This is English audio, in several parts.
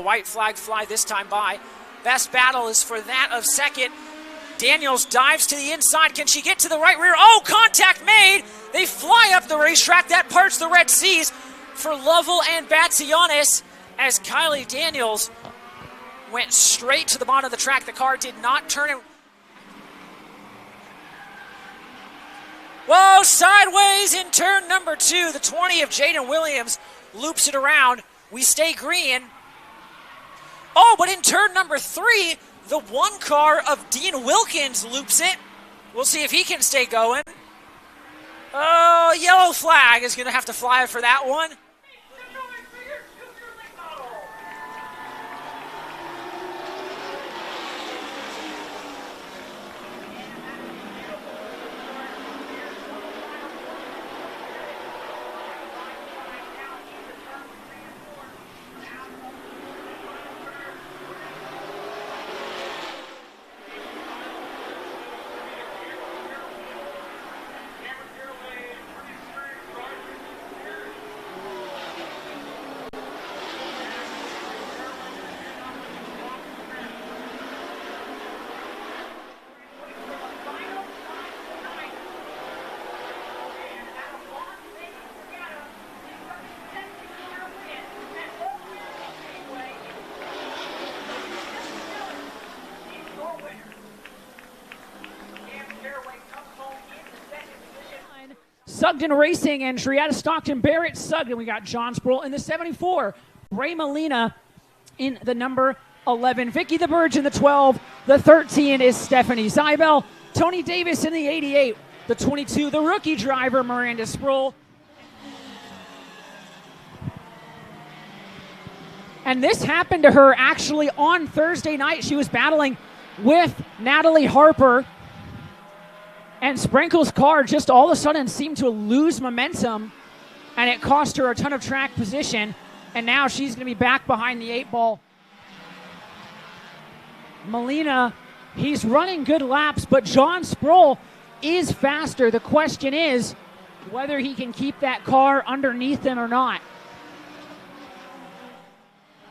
white flag fly this time by. Best battle is for that of second. Daniels dives to the inside. Can she get to the right rear? Oh, contact made. They fly up the racetrack. That parts the Red Seas for Lovell and Batsianis as Kylie Daniels went straight to the bottom of the track. The car did not turn it. Whoa, sideways in turn number 2. The 20 of Jaden Williams loops it around. We stay green. Oh, but in turn number 3, the 1 car of Dean Wilkins loops it. We'll see if he can stay going. Oh, yellow flag is going to have to fly for that one. Sugden Racing entry out of Stockton, Barrett Sugden. We got John Sproul in the 74. Ray Molina in the number 11. Vicky the Burge in the 12. The 13 is Stephanie Zybel. Tony Davis in the 88. The 22, the rookie driver, Miranda Sproul. And this happened to her actually on Thursday night. She was battling with Natalie Harper. And Sprinkle's car just all of a sudden seemed to lose momentum, and it cost her a ton of track position, and now she's going to be back behind the 8 ball. Molina, he's running good laps, but John Sproul is faster. The question is whether he can keep that car underneath him or not.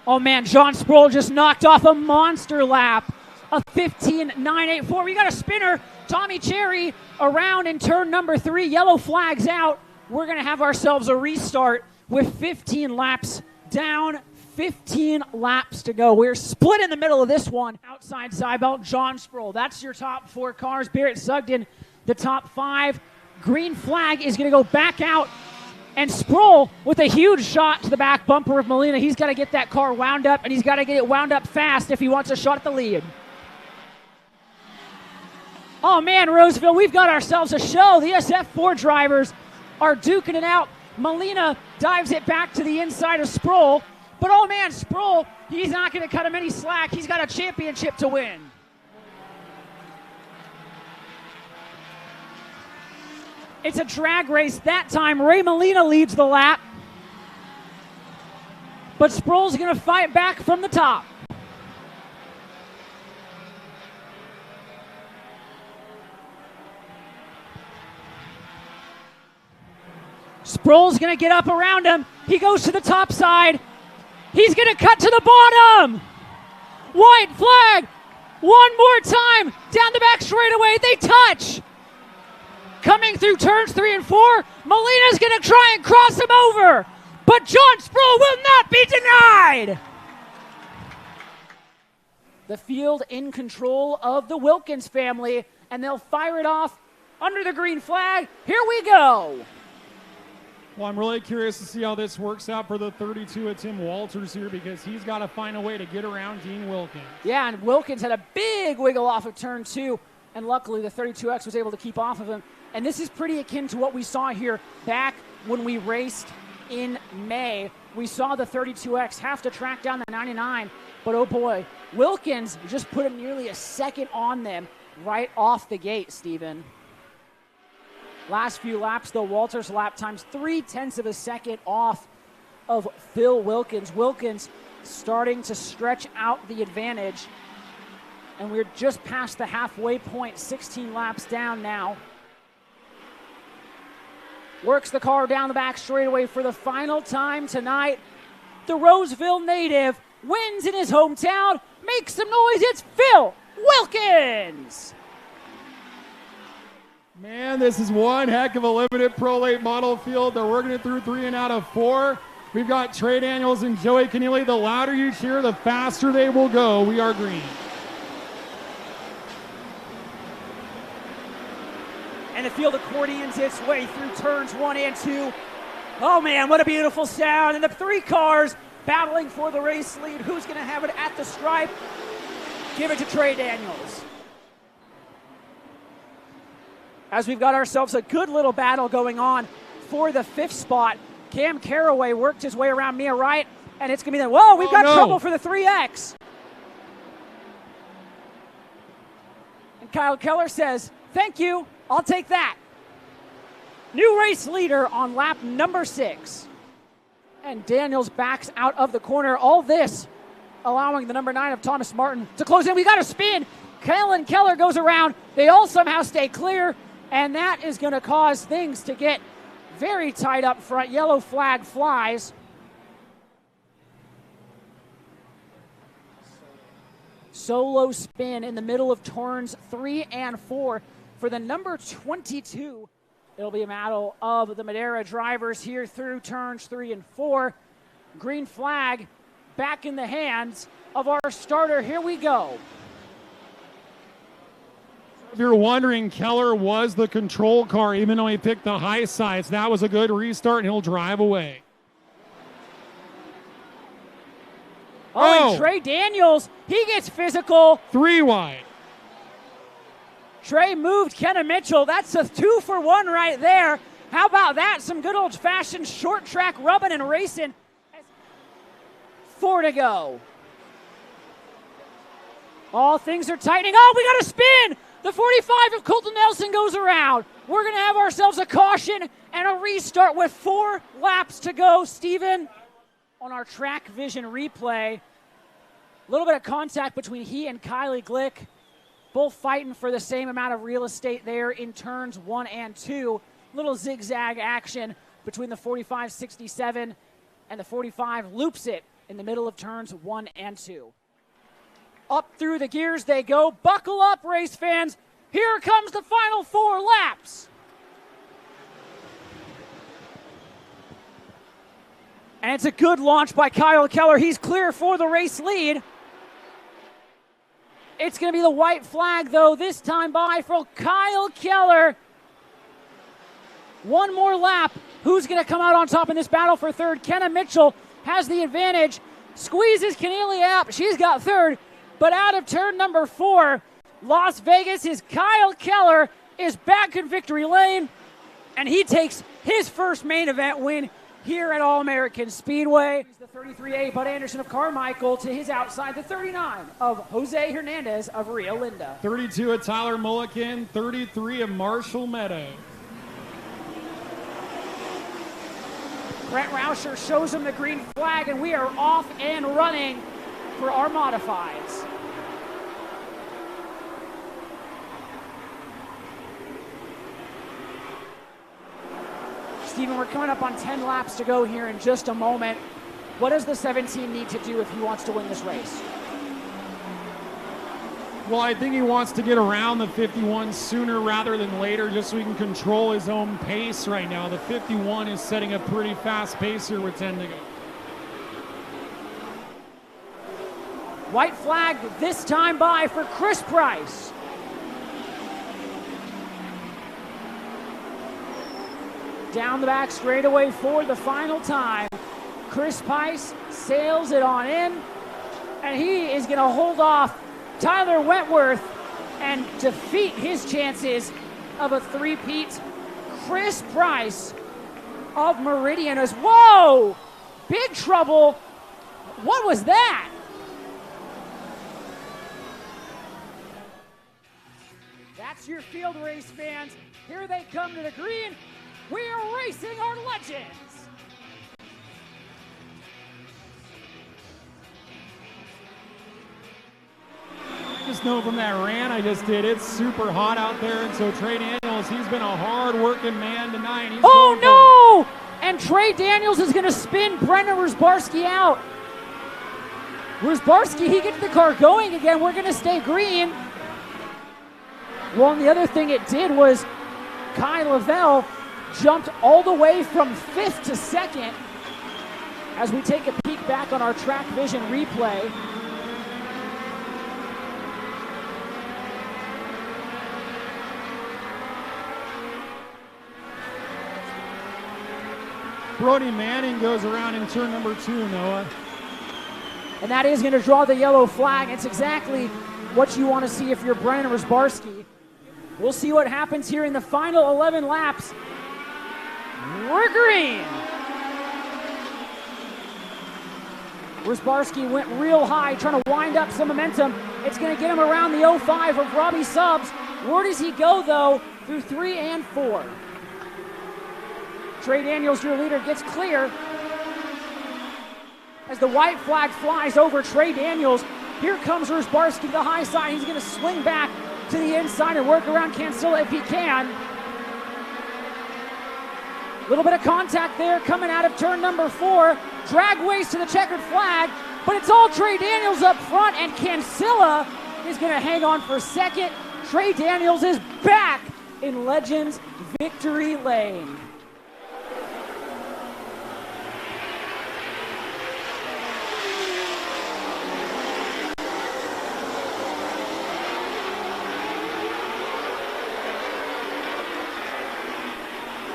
Oh man, John Sproul just knocked off a monster lap. A 15.984. We got a spinner. Tommy Cherry around in turn number 3. Yellow flags out. We're going to have ourselves a restart with 15 laps down, 15 laps to go. We're split in the middle of this one. Outside Zybel, John Sproul. That's your top 4 cars. Barrett Sugden, the top 5. Green flag is going to go back out. And Sproul with a huge shot to the back bumper of Molina. He's got to get that car wound up, and he's got to get it wound up fast if he wants a shot at the lead. Oh man, Roseville, we've got ourselves a show. The SF4 drivers are duking it out. Molina dives it back to the inside of Sproul. But oh man, Sproul, he's not going to cut him any slack. He's got a championship to win. It's a drag race. That time, Ray Molina leads the lap. But Sproul's going to fight back from the top. Sproul's going to get up around him. He goes to the top side. He's going to cut to the bottom. White flag. One more time. Down the back straightaway. They touch. Coming through turns 3 and 4. Molina's going to try and cross him over. But John Sproul will not be denied. The field in control of the Wilkins family. And they'll fire it off under the green flag. Here we go. Well, I'm really curious to see how this works out for the 32 of Tim Walters here, because he's got to find a way to get around Dean Wilkins. Yeah, and Wilkins had a big wiggle off of turn 2, and luckily the 32X was able to keep off of him. And this is pretty akin to what we saw here back when we raced in May. We saw the 32X have to track down the 99, but oh boy, Wilkins just put nearly a second on them right off the gate, Steven. Last few laps, though, Walters' lap times 0.3 of a second off of Phil Wilkins. Wilkins starting to stretch out the advantage. And we're just past the halfway point, 16 laps down now. Works the car down the back straightaway for the final time tonight. The Roseville native wins in his hometown. Make some noise, it's Phil Wilkins. Man, this is one heck of a limited Pro Late model field. They're working it through 3 and out of 4. We've got Trey Daniels and Joey Keneally. The louder you cheer, the faster they will go. We are green. And the field accordions its way through turns 1 and 2. Oh man, what a beautiful sound. And the 3 cars battling for the race lead. Who's going to have it at the stripe? Give it to Trey Daniels. As we've got ourselves a good little battle going on for the 5th spot. Cam Caraway worked his way around Mia Wright, and it's going to be whoa, we've got trouble for the 3X. And Kyle Keller says, thank you, I'll take that. New race leader on lap number 6. And Daniels backs out of the corner. All this allowing the number 9 of Thomas Martin to close in. We got a spin. Kellen Keller goes around. They all somehow stay clear. And that is going to cause things to get very tight up front. Yellow flag flies. Solo spin in the middle of turns 3 and 4 for the number 22. It'll be a battle of the Madera drivers here through turns 3 and 4. Green flag back in the hands of our starter. Here we go. If you're wondering, Keller was the control car, even though he picked the high sides. That was a good restart, and he'll drive away. Oh, and Trey Daniels, he gets physical. 3 wide. Trey moved Kenna Mitchell. That's a 2-for-1 right there. How about that? Some good old-fashioned short track rubbing and racing. 4 to go. All things are tightening. Oh, we got a spin. The 45 of Colton Nelson goes around. We're going to have ourselves a caution and a restart with 4 laps to go. Steven, on our track vision replay, a little bit of contact between he and Kylie Glick. Both fighting for the same amount of real estate there in turns 1 and 2. Little zigzag action between the 45-67 and the 45 loops it in the middle of turns 1 and 2. Up through the gears they go. Buckle up, race fans. Here comes the final 4 laps. And it's a good launch by Kyle Keller. He's clear for the race lead. It's going to be the white flag, though, this time by for Kyle Keller. 1 more lap. Who's going to come out on top in this battle for 3rd? Kenna Mitchell has the advantage. Squeezes Keneally out. She's got 3rd. But out of turn number 4, Las Vegas, is Kyle Keller is back in victory lane. And he takes his first main event win here at All-American Speedway. The 33A, Bud Anderson of Carmichael, to his outside, the 39 of Jose Hernandez of Rio Linda. 32 of Tyler Mulliken, 33 of Marshall Meadow. Brent Rauscher shows him the green flag, and we are off and running for our modifieds. Steven, we're coming up on 10 laps to go here in just a moment. What does the 17 need to do if he wants to win this race? Well, I think he wants to get around the 51 sooner rather than later, just so he can control his own pace right now. The 51 is setting a pretty fast pace here with 10 to go. White flag this time by for Chris Price. Down the back straightaway for the final time. Chris Price sails it on in, and he is going to hold off Tyler Wentworth and defeat his chances of a three-peat. Chris Price of Meridian is, whoa, big trouble. What was that? That's your field race, fans. Here they come to the green. We are racing our legends. I just know from that rant I just did, it's super hot out there, and so Trey Daniels, he's been a hard-working man tonight. He's oh, no! And Trey Daniels is going to spin Brendan Rosbarski out. Rosbarski, he gets the car going again. We're going to stay green. Well, and the other thing it did was Kai Lavelle jumped all the way from 5th to 2nd as we take a peek back on our track vision replay. Brody Manning goes around in turn number 2, Noah. And that is going to draw the yellow flag. It's exactly what you want to see if you're Brennan Rosbarski. We'll see what happens here in the final 11 laps. We're green. Rosbarski went real high, trying to wind up some momentum. It's going to get him around the 05 of Robbie Subs. Where does he go, though, through 3 and 4? Trey Daniels, your leader, gets clear. As the white flag flies over Trey Daniels, here comes Rosbarski to the high side. He's going to swing back to the inside and work around Cancilla if he can. A little bit of contact there coming out of turn number 4. Dragways to the checkered flag, but it's all Trey Daniels up front, and Cancilla is going to hang on for second. Trey Daniels is back in Legends victory lane.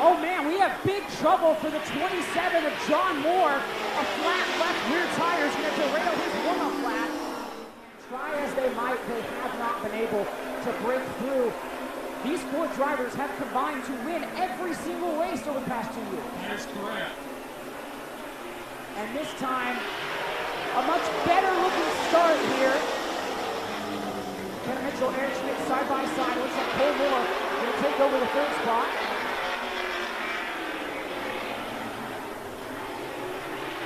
Oh man, we have big trouble for the 27 of John Moore. A flat left rear tire is going to derail his warm-up flat. Try as they might, they have not been able to break through. These 4 drivers have combined to win every single race over the past 2 years. That's correct. And this time, a much better looking start here. Ken Mitchell, Eric Schmidt side by side. Looks like Cole Moore going to take over the 3rd spot.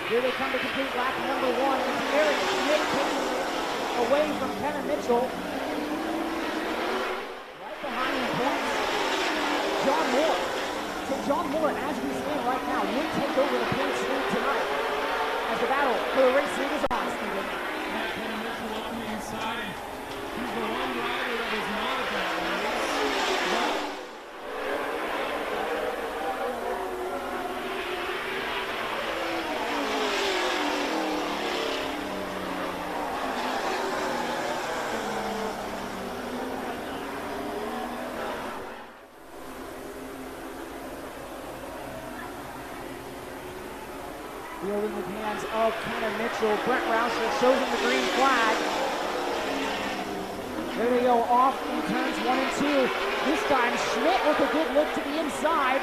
Here they come to complete lap number 1. It's Eric Schmidt taking it away from Kevin Mitchell. Right behind him points John Moore. So John Moore, as we stand right now, would take over the points lead tonight as the battle for the race lead is on, Stephen. Kevin Mitchell up on the inside, and he's the one rider that was not at that race. Fielding the hands of Kenner Mitchell. Brent Rauscher shows him the green flag. There they go off in turns 1 and 2. This time Schmidt with a good look to the inside.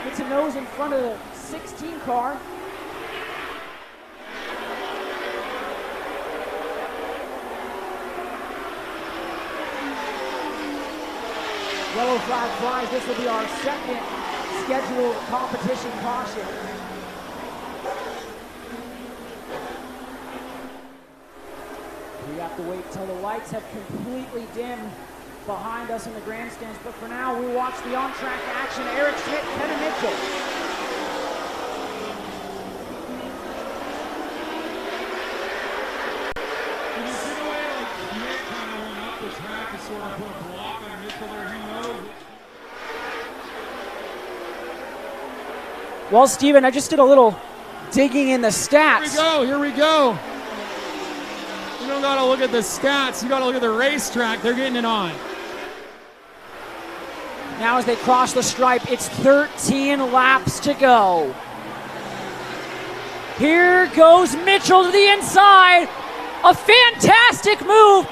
Gets a nose in front of the 16 car. Yellow flag flies. This will be our second scheduled competition caution. We have to wait till the lights have completely dimmed behind us in the grandstands, but for now we watch the on-track action. Eric Schmidt, Kevin Mitchell. You see the way like Schmidt kind of went up the track to sort of put a block on Mitchell there. He knows. Well, Steven, I just did a little digging in the stats. Here we go. You don't got to look at the stats. You got to look at the racetrack. They're getting it on. Now as they cross the stripe, it's 13 laps to go. Here goes Mitchell to the inside. A fantastic move.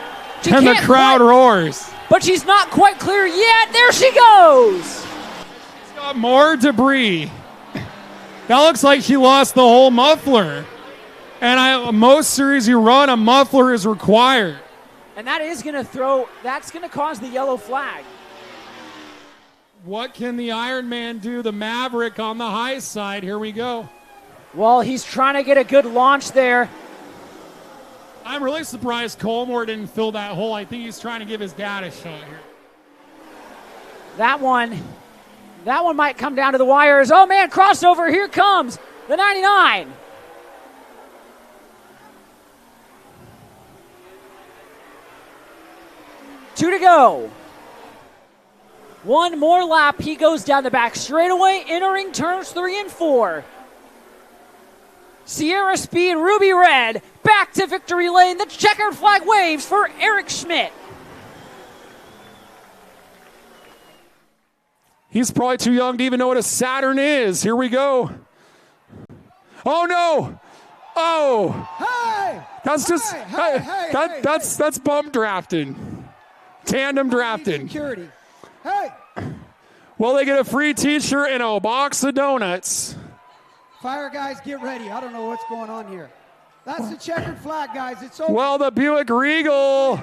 And the crowd roars. But she's not quite clear yet. There she goes. She's got more debris. That looks like she lost the whole muffler. And most series you run, a muffler is required. And that's going to cause the yellow flag. What can the Iron Man do? The Maverick on the high side. Here we go. Well, he's trying to get a good launch there. I'm really surprised Colmore didn't fill that hole. I think he's trying to give his dad a shot here. That one might come down to the wires. Oh man, crossover, here comes the 99. 2 to go. One more lap. He goes down the back straightaway, entering turns 3 and 4. Sierra Speed, Ruby Red, back to victory lane. The checkered flag waves for Eric Schmidt. He's probably too young to even know what a Saturn is. Here we go. Oh no! Oh! Hey! That's just that's bump drafting, tandem drafting. Security. Hey! Well, they get a free T-shirt and a box of donuts. Fire guys, get ready. I don't know what's going on here. That's the checkered flag, guys. It's over. Well, the Buick Regal